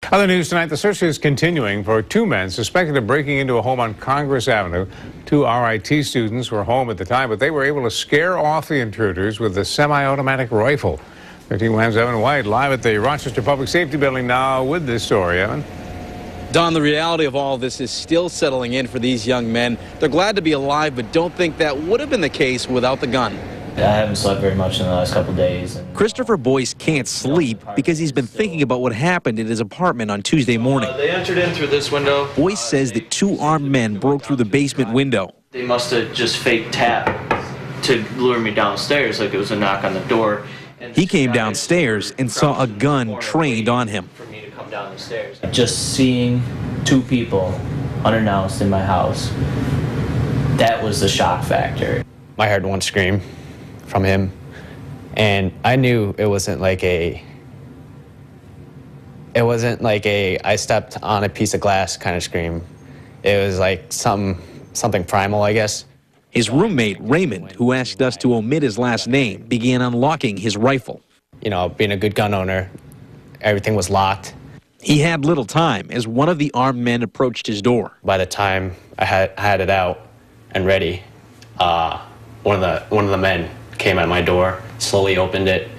Other news tonight, the search is continuing for two men suspected of breaking into a home on Congress Avenue. Two RIT students were home at the time, but they were able to scare off the intruders with a semi-automatic rifle. 13 Wham's Evan White live at the Rochester Public Safety Building now with this story. Evan? Don, the reality of all this is still settling in for these young men. They're glad to be alive, but don't think that would have been the case without the gun. I haven't slept very much in the last couple days. Christopher Boyce can't sleep because he's been thinking about what happened in his apartment on Tuesday morning. They entered in through this window. Boyce says that two armed men broke through the basement window. They must have just fake tapped to lure me downstairs, like it was a knock on the door. He came downstairs and saw a gun trained on him. For me to come down the stairs. Just seeing two people unannounced in my house, that was the shock factor. I heard one scream from him, and I knew it wasn't like a I stepped on a piece of glass kind of scream. It was like something primal, I guess. His roommate, Raymond, who asked us to omit his last name, began unlocking his rifle. You know, being a good gun owner, everything was locked. He had little time as one of the armed men approached his door. By the time I had it out and ready, one of the men came at my door, slowly opened it,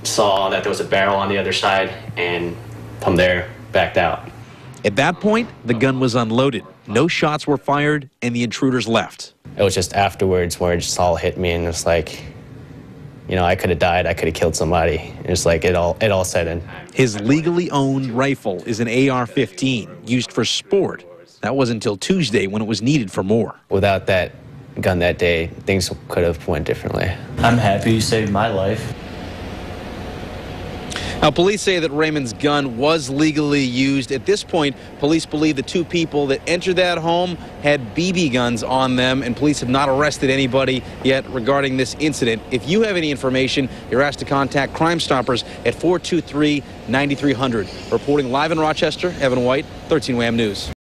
saw that there was a barrel on the other side, and from there, backed out. At that point, the gun was unloaded. No shots were fired, and the intruders left. It was just afterwards where it just all hit me, and it's like, you know, I could have died, I could have killed somebody. It's like it all set in. His legally owned rifle is an AR-15, used for sport. That was until Tuesday when it was needed for more. Without that gun that day, things could have went differently. I'm happy you saved my life. Now, police say that Raymond's gun was legally used. At this point, police believe the two people that entered that home had BB guns on them, and police have not arrested anybody yet regarding this incident. If you have any information, you're asked to contact Crime Stoppers at 423-9300. Reporting live in Rochester, Evan White, 13 Wham News.